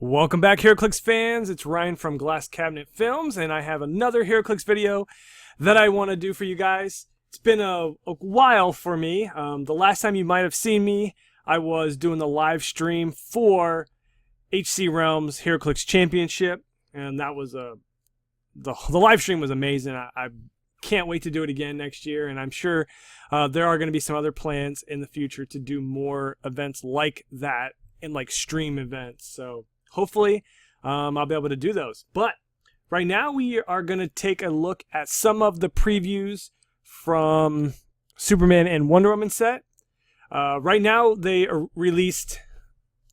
Welcome back, Heroclix fans. It's Ryan from Glass Cabinet Films, and I have another Heroclix video that I want to do for you guys. It's been a while for me. The last time you might have seen me, I was doing the live stream for HC Realms Heroclix Championship, and that was the live stream was amazing. I can't wait to do it again next year, and I'm sure there are going to be some other plans in the future to do more events like that and like stream events. So hopefully, I'll be able to do those. But right now, we are going to take a look at some of the previews from Superman and Wonder Woman set. Right now, they are released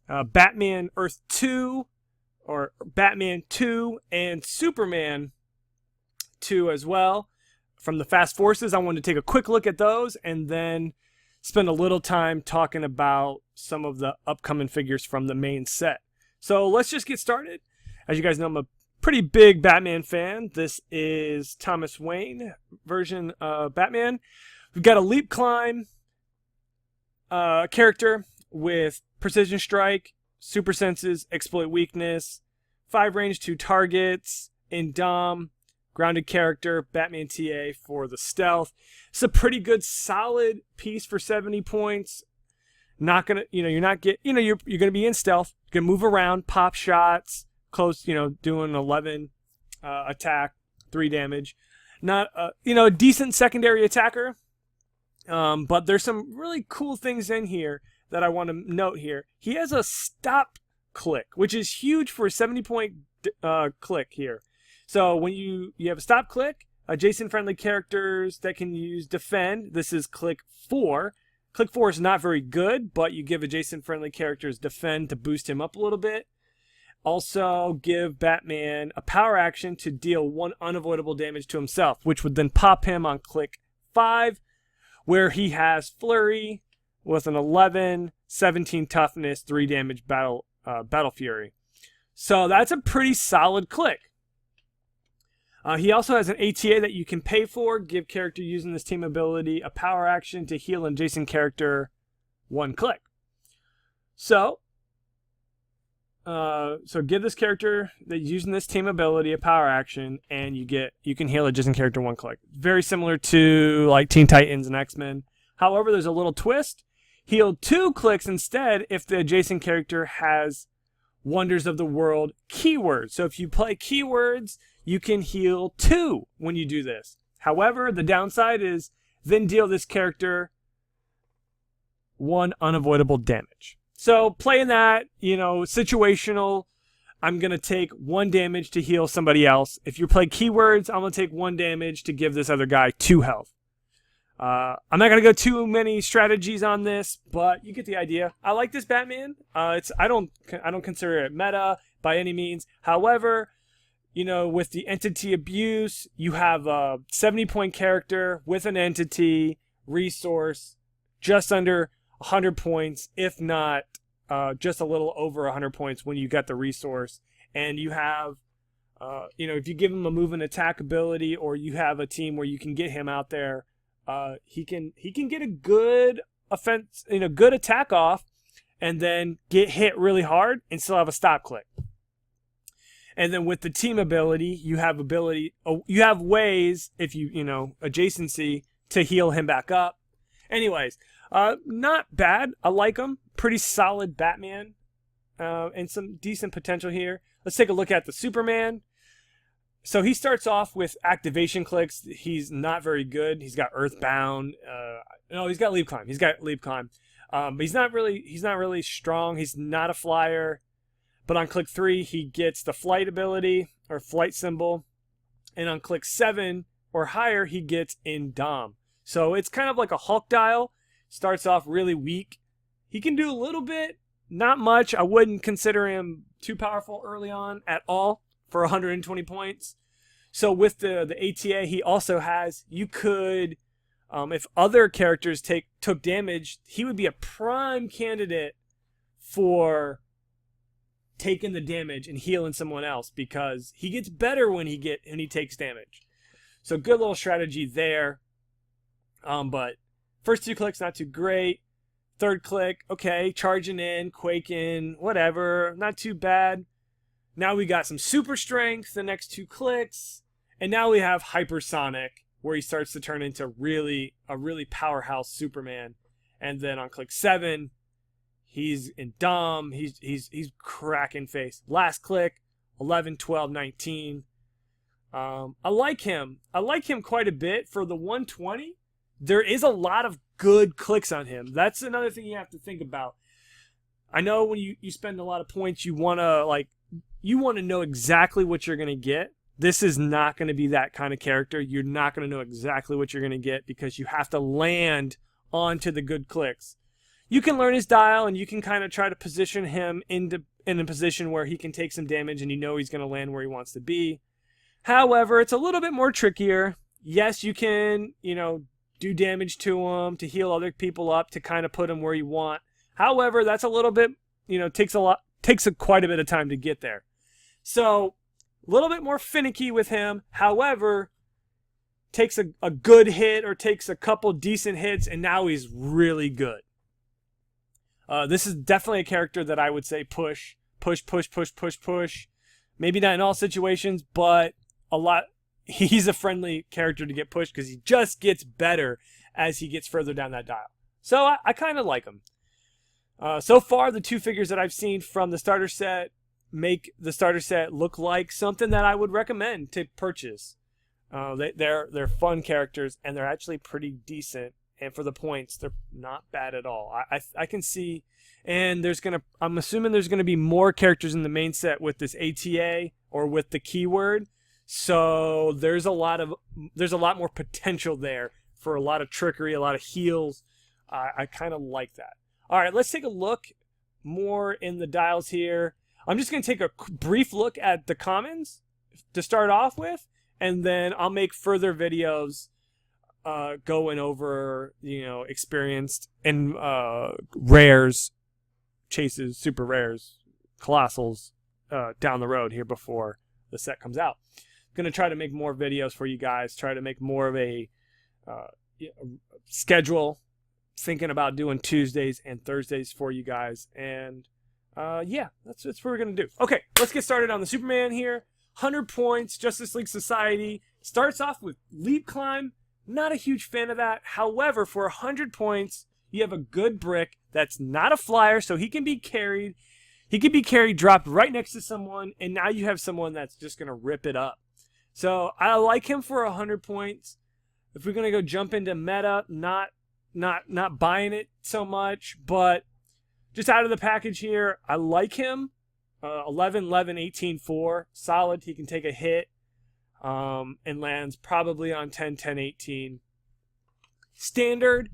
Batman Earth 2, or Batman 2, and Superman 2 as well. From the Fast Forces, I wanted to take a quick look at those and then spend a little time talking about some of the upcoming figures from the main set. So let's just get started. As you guys know, I'm a pretty big Batman fan. This is Thomas Wayne version of Batman. We've got a leap climb character with precision strike, super senses, exploit weakness, 5 range, 2 targets, in Dom, grounded character, Batman TA for the stealth. It's a pretty good solid piece for 70 points. Not gonna, you're not you're gonna be in stealth. You're gonna move around, pop shots, close, doing 11 attack, 3 damage. Not, a decent secondary attacker. But there's some really cool things in here that I want to note here. He has a stop click, which is huge for a 70-point click here. So when you have a stop click, adjacent friendly characters that can use defend. This is click 4. Click 4 is not very good, but you give adjacent friendly characters defend to boost him up a little bit. Also give Batman a power action to deal 1 unavoidable damage to himself, which would then pop him on click 5, where he has Flurry with an 11, 17 toughness, 3 damage battle fury. So that's a pretty solid click. He also has an ATA that you can pay for. Give character using this team ability a power action to heal an adjacent character 1 click. So give this character that's using this team ability a power action, and you can heal adjacent character 1 click. Very similar to like Teen Titans and X-Men. However, there's a little twist. Heal 2 clicks instead if the adjacent character has Wonders of the World keywords. So if you play keywords, you can heal 2 when you do this. However, the downside is then deal this character 1 unavoidable damage. So playing that, situational, I'm going to take 1 damage to heal somebody else. If you play keywords, I'm going to take 1 damage to give this other guy 2 health. I'm not going to go too many strategies on this, but you get the idea. I like this Batman. I don't consider it meta by any means. However, with the entity abuse, you have a 70-point character with an entity resource just under 100 points, if not just a little over 100 points when you get the resource. And you have, if you give him a move and attack ability, or you have a team where you can get him out there, he can get a good offense, good attack off, and then get hit really hard and still have a stop click. And then with the team ability, you have ways, if adjacency, to heal him back up. Anyways, not bad. I like him. Pretty solid Batman, and some decent potential here. Let's take a look at the Superman. So he starts off with activation clicks. He's not very good. He's got Earthbound. He's got Leap Climb. But he's not really strong. He's not a flyer. But on click 3, he gets the flight ability or flight symbol. And on click 7 or higher, he gets in Dom. So it's kind of like a Hulk dial. Starts off really weak. He can do a little bit, not much. I wouldn't consider him too powerful early on at all for 120 points. So with the ATA, he also has, you could, if other characters took damage, he would be a prime candidate for taking the damage and healing someone else, because he gets better when he takes damage. So good little strategy there. But first 2 clicks, not too great. Third click, okay, charging in, quaking, whatever, not too bad. Now we got some super strength the next 2 clicks. And now we have hypersonic, where he starts to turn into a really powerhouse Superman. And then on click 7, he's in Dom. He's cracking face. Last click, 11, 12, 19. I like him. I like him quite a bit. For the 120, there is a lot of good clicks on him. That's another thing you have to think about. I know when you spend a lot of points, you want to know exactly what you're going to get. This is not going to be that kind of character. You're not going to know exactly what you're going to get because you have to land onto the good clicks. You can learn his dial, and you can kind of try to position him in a position where he can take some damage and you know he's going to land where he wants to be. However, it's a little bit more trickier. Yes, you can, do damage to him, to heal other people up, to kind of put him where you want. However, that's a little bit, takes quite a bit of time to get there. So, a little bit more finicky with him. However, takes a good hit or takes a couple decent hits, and now he's really good. This is definitely a character that I would say push. Maybe not in all situations, but a lot. He's a friendly character to get pushed because he just gets better as he gets further down that dial. So I kind of like him. So far, the 2 figures that I've seen from the starter set make the starter set look like something that I would recommend to purchase. They're fun characters, and they're actually pretty decent. And for the points, they're not bad at all. I can see, and I'm assuming there's gonna be more characters in the main set with this ATA or with the keyword. So there's a lot more potential there for a lot of trickery, a lot of heals. I kind of like that. All right, let's take a look more in the dials here. I'm just going to take a brief look at the commons to start off with, and then I'll make further videos going over, experienced and rares, chases, super rares, colossals down the road here before the set comes out. I'm going to try to make more videos for you guys, try to make more of a schedule, thinking about doing Tuesdays and Thursdays for you guys. And that's what we're going to do. Okay, let's get started on the Superman here. 100 points, Justice League Society. Starts off with Leap Climb. Not a huge fan of that. However, for 100 points, you have a good brick that's not a flyer, so he can be carried. He can be carried, dropped right next to someone, and now you have someone that's just going to rip it up. So I like him for 100 points. If we're going to go jump into meta, not buying it so much, but just out of the package here, I like him. 11, 11, 18, 4. Solid. He can take a hit and lands probably on 10, 10, 18. Standard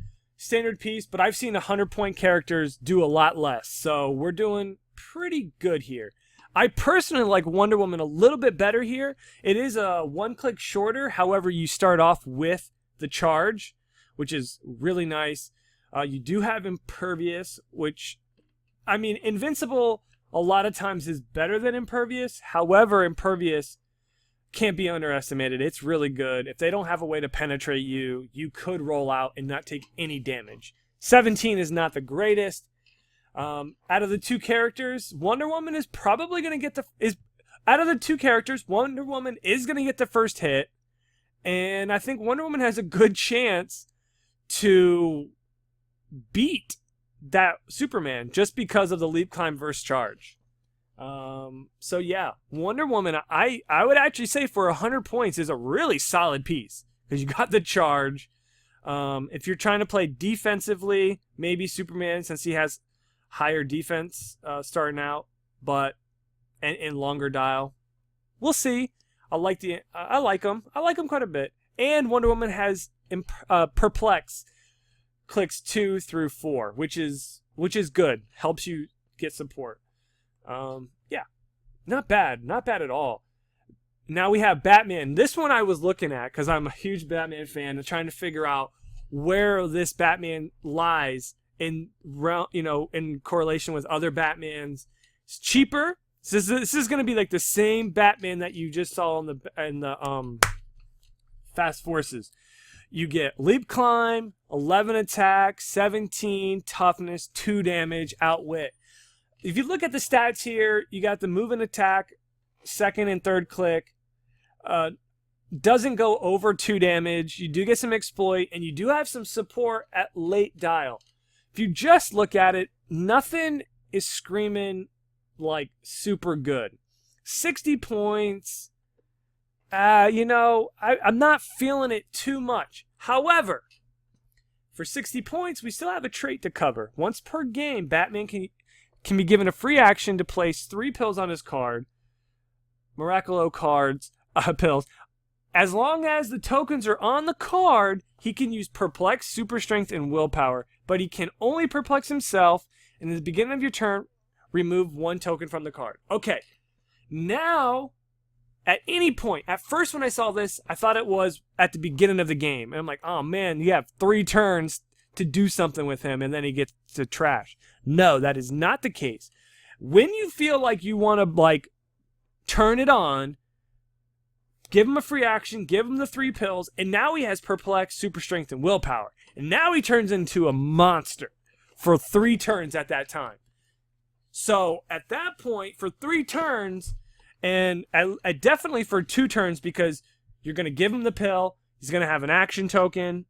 piece, but I've seen 100-point characters do a lot less. So we're doing pretty good here. I personally like Wonder Woman a little bit better here. It is a 1-click shorter. However, you start off with the charge, which is really nice. You do have Impervious, which, Invincible a lot of times is better than Impervious. However, Impervious can't be underestimated. It's really good. If they don't have a way to penetrate you, you could roll out and not take any damage. 17 is not the greatest. Out of the 2 characters, Wonder Woman is probably going to get out of the 2 characters, Wonder Woman is going to get the first hit. And I think Wonder Woman has a good chance to beat that Superman just because of the leap, climb, versus charge. So yeah, Wonder Woman, I would actually say for 100 points is a really solid piece because you got the charge. If you're trying to play defensively, maybe Superman, since he has higher defense starting out, but and longer dial, we'll see. I like him. I like him quite a bit. And Wonder Woman has Perplex clicks 2 through 4, which is good. Helps you get support. Yeah, not bad at all. Now we have Batman. This one I was looking at because I'm a huge Batman fan and trying to figure out where this Batman lies in correlation with other Batmans. It's cheaper. This is going to be like the same Batman that you just saw in the Fast Forces. You get leap, climb, 11 attack, 17 toughness, 2 damage, outwit. If you look at the stats here, you got the move and attack second and third click. Doesn't go over 2 damage. You do get some exploit, and you do have some support at late dial. If you just look at it, nothing is screaming like super good. 60 points, I'm not feeling it too much. However, for 60 points, we still have a trait to cover. Once per game, Batman can be given a free action to place 3 pills on his card. Miraculo cards, pills. As long as the tokens are on the card, he can use Perplex, Super Strength, and Willpower. But he can only perplex himself, and at the beginning of your turn, remove 1 token from the card. Okay, now, at any point, at first when I saw this, I thought it was at the beginning of the game. And I'm like, oh man, you have 3 turns to do something with him, and then he gets to trash. No, that is not the case. When you feel like you want to, turn it on, give him a free action, give him the 3 pills, and now he has Perplex, Super Strength, and Willpower. And now he turns into a monster for 3 turns at that time. So at that point, for 3 turns, and definitely for 2 turns, because you're going to give him the pill, he's going to have an action token,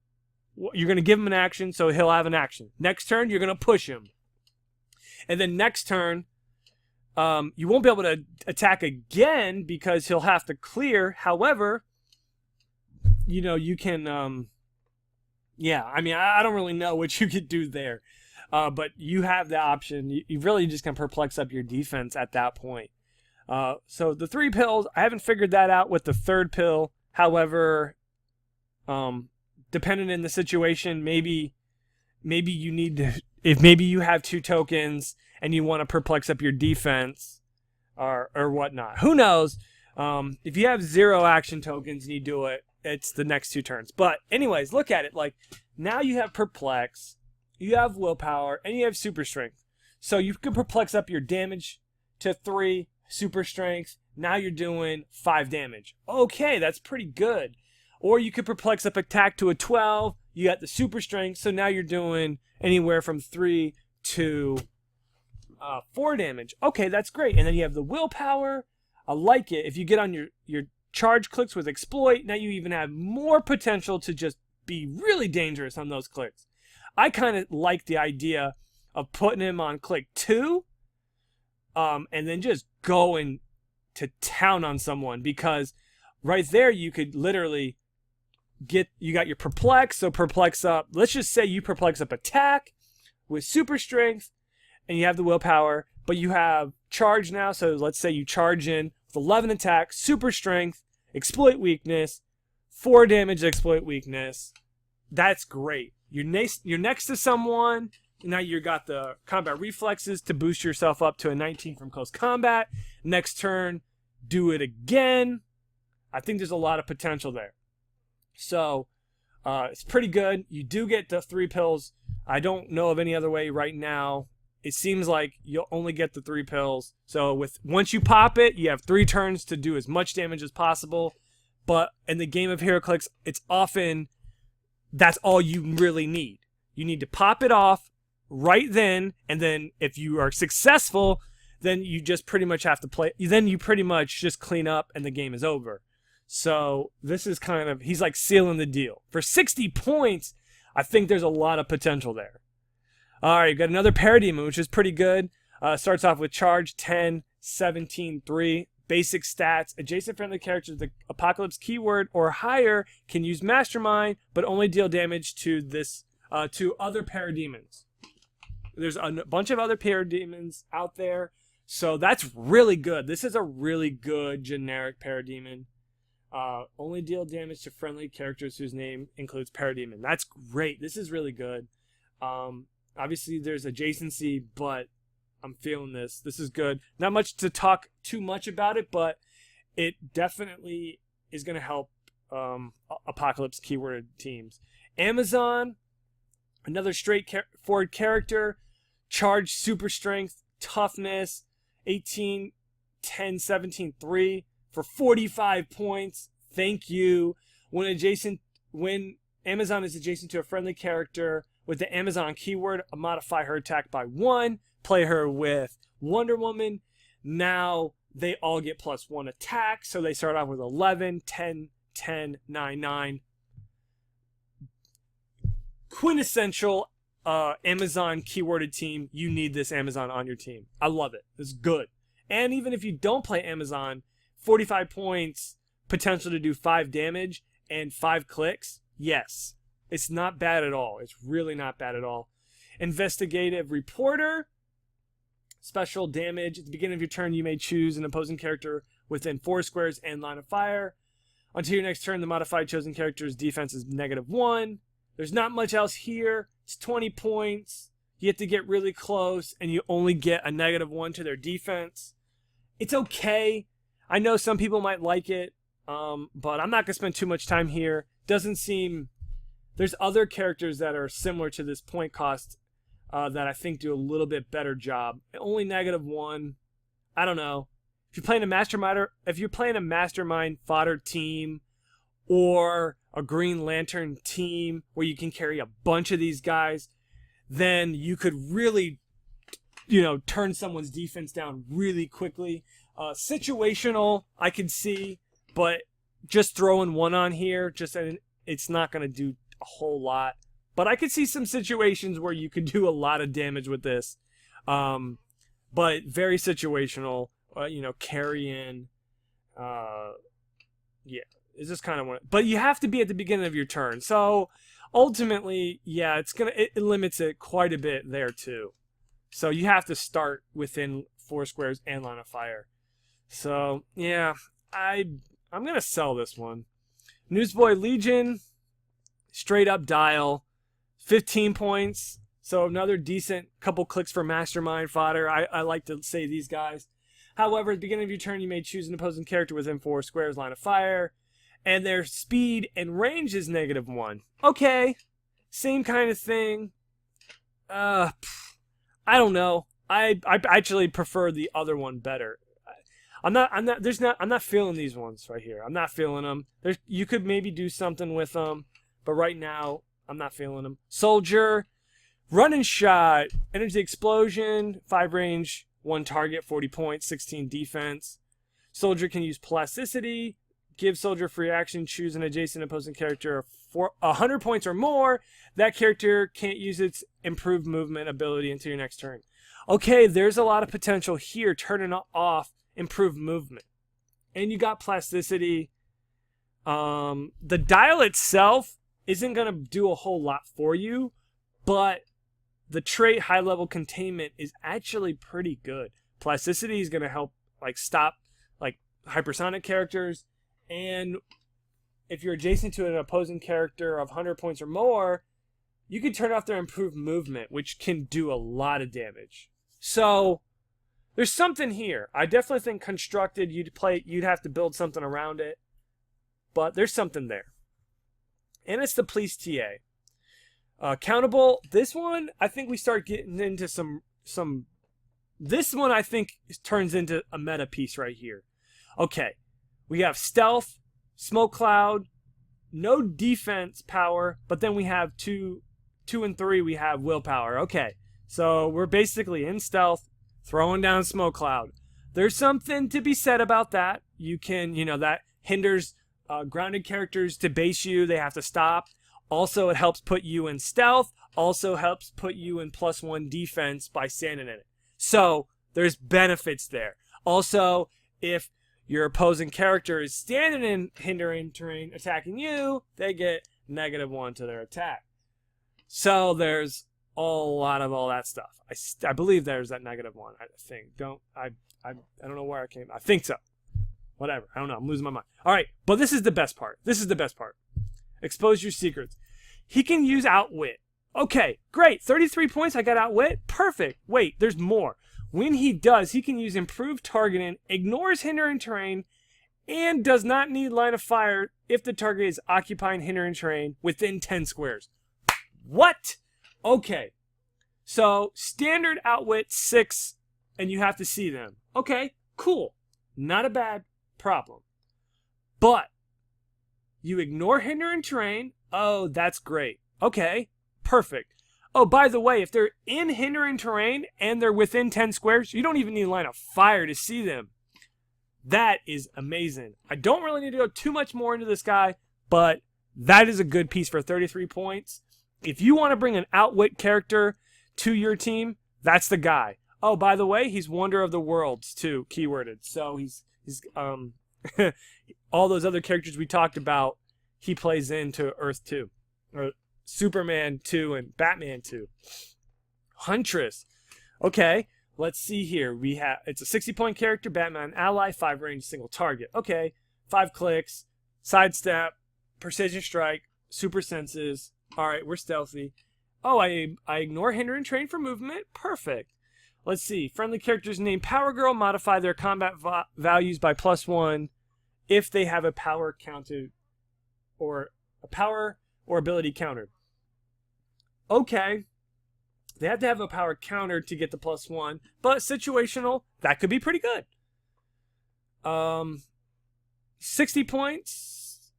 you're going to give him an action, so he'll have an action. Next turn, you're going to push him. And then next turn, you won't be able to attack again because he'll have to clear. However, you can, I don't really know what you could do there. But you have the option. You really just can perplex up your defense at that point. So the 3 pills, I haven't figured that out with the 3rd pill. However, depending on the situation, maybe you need to, if maybe you have 2 tokens and you want to perplex up your defense or whatnot. Who knows? If you have 0 action tokens and you do it, it's the next 2 turns. But anyways, look at it. Now you have Perplex, you have Willpower, and you have Super Strength. So you can perplex up your damage to 3, Super Strength. Now you're doing 5 damage. Okay, that's pretty good. Or you could perplex up attack to a 12. You got the Super Strength, so now you're doing anywhere from 3 to 4 damage. Okay, that's great. And then you have the Willpower. I like it. If you get on your charge clicks with Exploit, now you even have more potential to just be really dangerous on those clicks. I kind of like the idea of putting him on click 2 and then just going to town on someone, because right there you could literally you got your Perplex, so perplex up. Let's just say you perplex up attack with Super Strength, and you have the Willpower, but you have charge now, so let's say you charge in with 11 attack, Super Strength, Exploit Weakness, 4 damage, Exploit Weakness. That's great. You're next to someone, now you got the combat reflexes to boost yourself up to a 19 from close combat. Next turn, do it again. I think there's a lot of potential there. So, it's pretty good. You do get the 3 pills. I don't know of any other way right now. It seems like you'll only get the 3 pills. So once you pop it, you have 3 turns to do as much damage as possible. But in the game of Heroclix, it's often that's all you really need. You need to pop it off right then, and then if you are successful, then you just pretty much have to play. Then you pretty much just clean up, and the game is over. So this is kind of, he's like sealing the deal. For 60 points, I think there's a lot of potential there. All right, you got another Parademon, which is pretty good. Starts off with charge 10, 17, 3. Basic stats. Adjacent friendly characters with the Apocalypse keyword or higher can use Mastermind, but only deal damage to to other Parademons. There's a bunch of other Parademons out there, so that's really good. This is a really good generic Parademon. Only deal damage to friendly characters whose name includes Parademon. That's great. This is really good. Obviously, there's adjacency, but I'm feeling this. This is good. Not much to talk too much about it, but it definitely is going to help Apocalypse keyword teams. Amazon, another straightforward character. Charge, Super Strength, Toughness, 18, 10, 17, 3 for 45 points. Thank you. When Amazon is adjacent to a friendly character with the Amazon keyword, modify her attack by 1. Play her with Wonder Woman. Now They all get +1 attack, so they start off with 11, 10, 10, 9, 9. Quintessential Amazon keyworded team. You need this Amazon on your team. I love it. It's good. And even if you don't play Amazon, 45 points, potential to do 5 damage, and 5 clicks, yes. It's not bad at all. It's really not bad at all. Investigative Reporter. Special damage. At the beginning of your turn, you may choose an opposing character within 4 squares and line of fire. Until your next turn, the modified chosen character's defense is -1. There's not much else here. It's 20 points. You have to get really close, and you only get a -1 to their defense. It's okay. I know some people might like it, but I'm not going to spend too much time here. Doesn't seem... There's other characters that are similar to this point cost that I think do a little bit better job. Only -1. I don't know. If you're playing a mastermind fodder team or a Green Lantern team where you can carry a bunch of these guys, then you could really, turn someone's defense down really quickly. Situational, I can see, but just throwing one on here, it's not going to do a whole lot. But I could see some situations where you could do a lot of damage with this. But very situational, carry in. Yeah, it's just kind of one. But you have to be at the beginning of your turn. So ultimately, yeah, it limits it quite a bit there too. So you have to start within 4 squares and line of fire. So yeah, I'm gonna sell this one. Newsboy Legion, straight up dial, 15 points. So another decent couple clicks for mastermind fodder. I like to say these guys. However, at the beginning of your turn, you may choose an opposing character within 4 squares, line of fire, and their speed and range is -1. Okay, same kind of thing. I don't know. I actually prefer the other one better. I'm not feeling these ones right here. I'm not feeling them. You could maybe do something with them, but right now I'm not feeling them. Soldier, running shot, energy explosion, 5 range, 1 target, 40 points, 16 defense. Soldier can use plasticity. Give soldier free action. Choose an adjacent opposing character for 100 points or more. That character can't use its improved movement ability until your next turn. Okay, there's a lot of potential here. Turning off improved movement. And you got plasticity. The dial itself isn't going to do a whole lot for you, but the trait high level containment is actually pretty good. Plasticity is going to help stop hypersonic characters, and if you're adjacent to an opposing character of 100 points or more, you can turn off their improved movement, which can do a lot of damage. So there's something here. I definitely think constructed, you'd have to build something around it, but there's something there. And it's the police TA. Countable. This one, I think we start getting into some. This one, I think, turns into a meta piece right here. Okay, we have stealth, smoke cloud, no defense power, but then we have 2 and 3. We have willpower. Okay, so we're basically in stealth, throwing down smoke cloud. There's something to be said about that. You can, that hinders grounded characters to base you. They have to stop. Also, it helps put you in stealth. Also helps put you in +1 defense by standing in it. So there's benefits there. Also, if your opposing character is standing in hindering terrain attacking you, they get -1 to their attack. So there's a lot of all that stuff. I believe there's that -1. I think. I don't know where I came. I think so. Whatever. I don't know. I'm losing my mind. All right, but this is the best part. Expose your secrets. He can use Outwit. Okay, great. 33 points. I got Outwit. Perfect. Wait, there's more. When he does, he can use improved targeting, ignores hindering terrain, and does not need line of fire if the target is occupying hindering terrain within 10 squares. What? Okay. So, standard Outwit 6, and you have to see them. Okay, cool. Not a bad problem. But you ignore hindering terrain. Oh, that's great. Okay, perfect. Oh, by the way, if they're in hindering terrain and they're within 10 squares, you don't even need line of fire to see them. That is amazing. I don't really need to go too much more into this guy, but that is a good piece for 33 points. If you want to bring an outwit character to your team, that's the guy. Oh, by the way, he's Wonder of the Worlds too, keyworded. So he's all those other characters we talked about, he plays into Earth 2, or Superman 2 and Batman 2. Huntress. Okay, let's see here. It's a 60-point character, Batman ally, 5 range, single target. Okay, 5 clicks, sidestep, precision strike, super senses. All right, we're stealthy. Oh, I ignore, hinder, and train for movement. Perfect. Let's see. Friendly characters named Power Girl modify their combat values by +1 if they have a power counter or a power or ability counter. Okay. They have to have a power counter to get the +1, but situational, that could be pretty good. 60 points.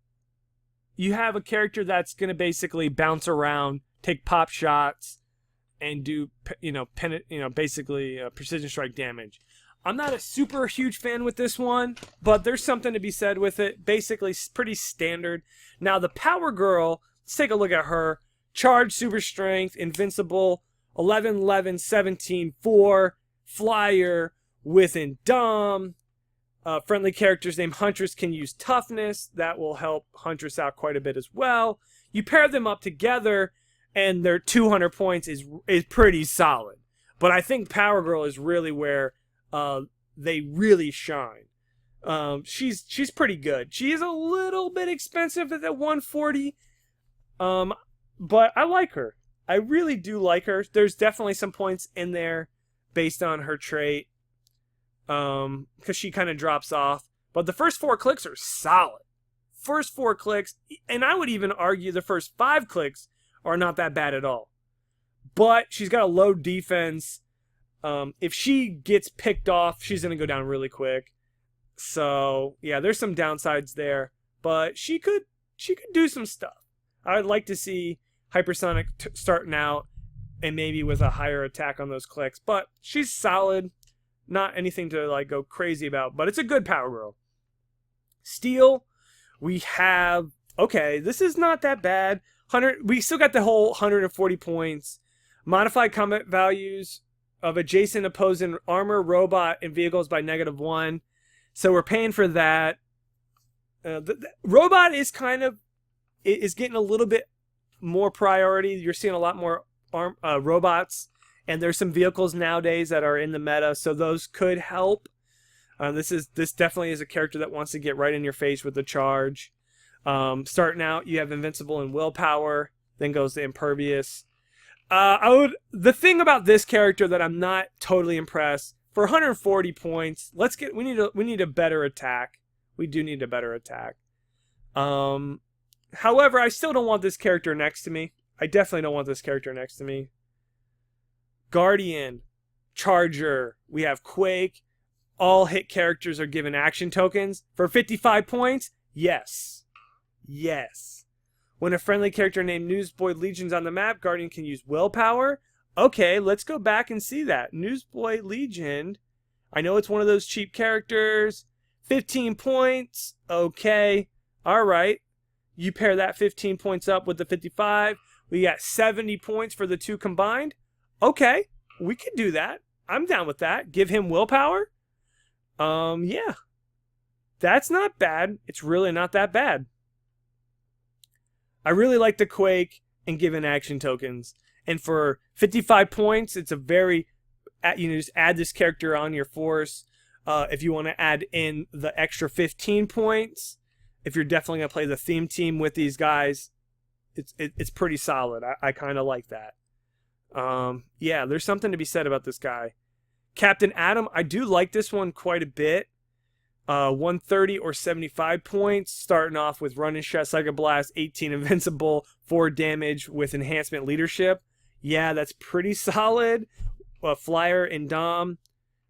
You have a character that's going to basically bounce around, take pop shots, and do basically precision strike damage. I'm not a super huge fan with this one, but there's something to be said with it. Basically, pretty standard. Now the Power Girl, let's take a look at her. Charge, super strength, invincible, 11, 11, 17, 4, flyer, within Dom. Friendly characters named Huntress can use toughness. That will help Huntress out quite a bit as well. You pair them up together, and their 200 points is pretty solid. But I think Power Girl is really where they really shine. She's pretty good. She is a little bit expensive at the 140, but I like her. I really do like her. There's definitely some points in there based on her trait, because she kind of drops off. But the first 4 clicks are solid. First 4 clicks, and I would even argue the first 5 clicks are not that bad at all. But she's got a low defense. If she gets picked off, she's going to go down really quick. So, yeah, there's some downsides there. But she could do some stuff. I would like to see Hypersonic starting out and maybe with a higher attack on those clicks. But she's solid. Not anything to like go crazy about. But it's a good Power Girl. Steel, we have... Okay, this is not that bad. We still got the whole 140 points. Modified combat values of adjacent opposing armor, robot, and vehicles by -1. So we're paying for that. The robot is is getting a little bit more priority. You're seeing a lot more robots, and there's some vehicles nowadays that are in the meta, so those could help. This definitely is a character that wants to get right in your face with the charge. Starting out, you have invincible and willpower, then goes to impervious. The thing about this character that I'm not totally impressed, for 140 points, we need a better attack. We do need a better attack. However, I still don't want this character next to me. I definitely don't want this character next to me. Guardian, Charger, we have Quake. All hit characters are given action tokens. For 55 points, yes. Yes. When a friendly character named Newsboy Legion's on the map, Guardian can use willpower. Okay, let's go back and see that. Newsboy Legion. I know it's one of those cheap characters. 15 points. Okay. Alright. You pair that 15 points up with the 55. We got 70 points for the two combined. Okay. We can do that. I'm down with that. Give him willpower. Yeah. That's not bad. It's really not that bad. I really like the Quake and giving action tokens. And for 55 points, it's a very... just add this character on your force. If you want to add in the extra 15 points, if you're definitely going to play the theme team with these guys, it's pretty solid. I kind of like that. Yeah, there's something to be said about this guy. Captain Atom, I do like this one quite a bit. 130 or 75 points, starting off with Running Shot, Psycho Blast, 18 Invincible, 4 damage with Enhancement Leadership. Yeah, that's pretty solid. Flyer and Dom,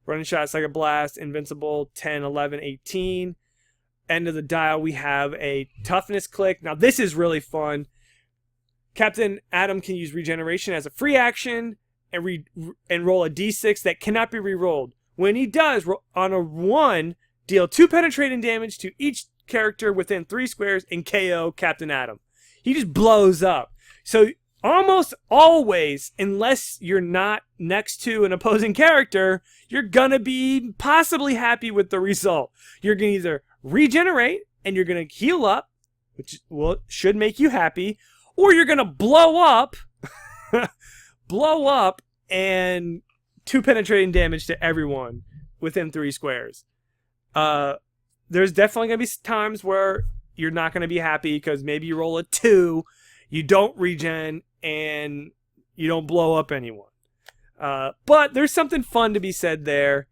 Running Shot, Psycho Blast, Invincible, 10, 11, 18. End of the dial, we have a Toughness click. Now, this is really fun. Captain Atom can use Regeneration as a free action and roll a d6 that cannot be re-rolled. When he does, on a 1, Deal 2 penetrating damage to each character within 3 squares and KO Captain Atom. He just blows up. So almost always, unless you're not next to an opposing character, you're going to be possibly happy with the result. You're going to either regenerate and you're going to heal up, which should make you happy, or you're going to blow up, blow up, and 2 penetrating damage to everyone within 3 squares. There's definitely going to be times where you're not going to be happy because maybe you roll a 2, you don't regen, and you don't blow up anyone. But there's something fun to be said there.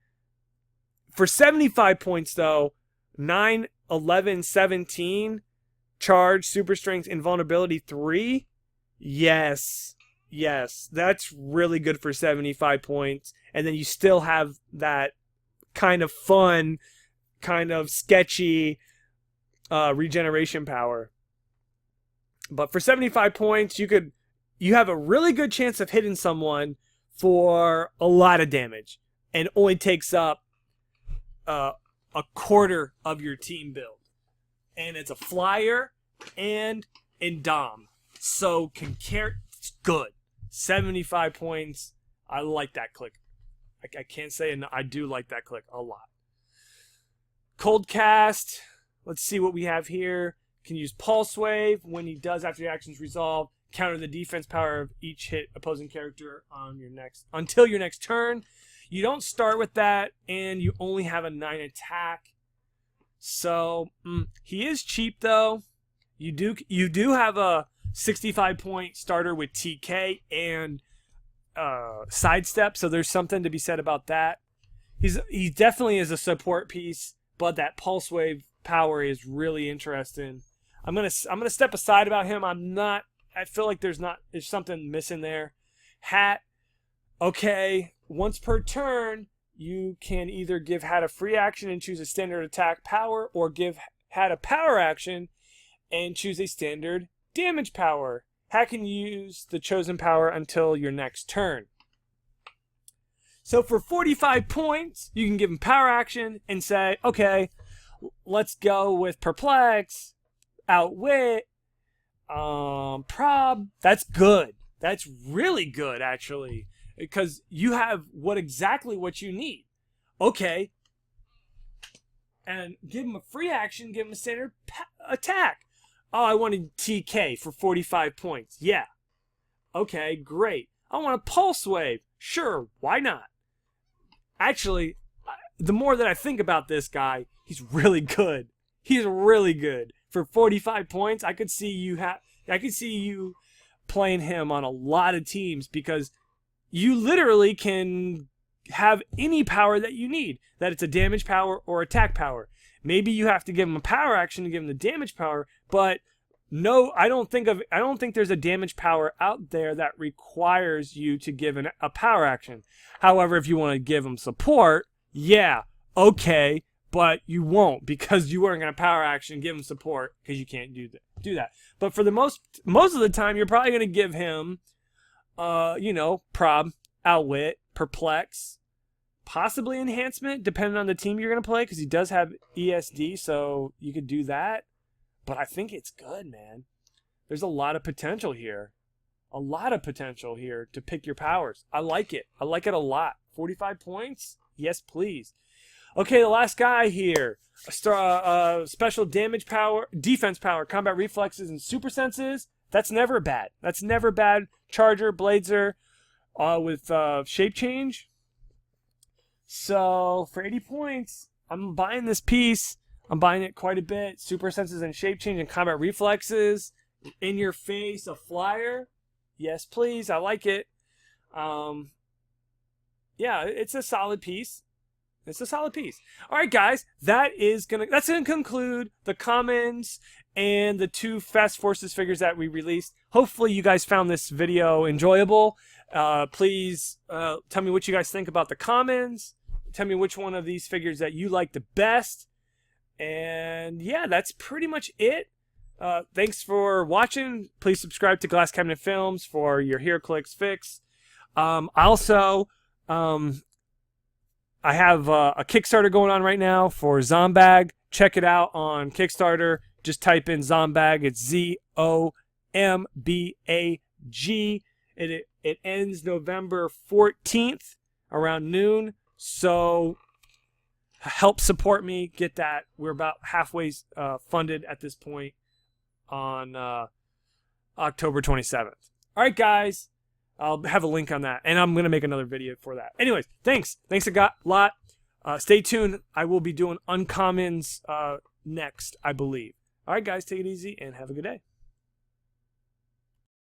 For 75 points, though, 9, 11, 17, charge, super strength, invulnerability 3. Yes, that's really good for 75 points. And then you still have that kind of fun, kind of sketchy regeneration power. But for 75 points, you have a really good chance of hitting someone for a lot of damage, and only takes up a quarter of your team build. And it's a flyer and in Dom, so it's good. 75 points. I like that click. I can't say enough. I do like that click a lot. Cold cast. Let's see what we have here. Can use Pulse Wave when he does after the action's resolved. Counter the defense power of each hit opposing character on until your next turn. You don't start with that, and you only have a 9 attack. So he is cheap though. You do have a 65 point starter with TK and sidestep, so there's something to be said about that. He definitely is a support piece, but that Pulse Wave power is really interesting. I'm gonna step aside about him. I feel like there's something missing there. Hat, okay. Once per turn, you can either give Hat a free action and choose a standard attack power, or give Hat a power action and choose a standard damage power. Hat can use the chosen power until your next turn. So for 45 points, you can give him power action and say, okay, let's go with Perplex, Outwit, Prob. That's good. That's really good, actually, because you have exactly what you need. Okay, and give him a free action, give him a standard attack. Oh, I wanted TK for 45 points. Yeah. Okay, great. I want a Pulse Wave. Sure, why not? Actually, the more that I think about this guy, he's really good. He's really good. For 45 points, I could see you playing him on a lot of teams, because you literally can have any power that you need, that it's a damage power or attack power. Maybe you have to give him a power action to give him the damage power, but no, I don't think there's a damage power out there that requires you to give a power action. However, if you want to give him support, yeah, okay, but you won't, because you weren't going to power action give him support, because you can't do that. But for the most of the time, you're probably going to give him, Prob, Outwit, Perplex, possibly Enhancement, depending on the team you're going to play, because he does have ESD, so you could do that. But I think it's good, man. There's a lot of potential here. A lot of potential here to pick your powers. I like it. I like it a lot. 45 points? Yes, please. Okay, the last guy here. Special damage power, defense power, combat reflexes, and super senses. That's never bad. That's never bad. Charger, Blazer, with shape change. So for 80 points, I'm buying this piece. I'm buying it quite a bit. Super senses and shape change and combat reflexes. In your face, a flyer. Yes, please. I like it. Yeah, it's a solid piece. It's a solid piece. All right, guys. That's gonna conclude the commons and the 2 Fast Forces figures that we released. Hopefully, you guys found this video enjoyable. Please tell me what you guys think about the commons. Tell me which one of these figures that you like the best. And yeah, that's pretty much it. Thanks for watching. Please subscribe to Glass Cabinet Films for your Heroclix fix. Also, I have a Kickstarter going on right now for Zombag. Check it out on Kickstarter. Just type in Zombag. It's ZOMBAG. It ends November 14th around noon. So help support me. Get that. We're about halfway funded at this point on October 27th. All right, guys. I'll have a link on that, and I'm going to make another video for that. Anyways, thanks. Thanks a lot. Stay tuned. I will be doing Uncommons next, I believe. All right, guys, take it easy, and have a good day.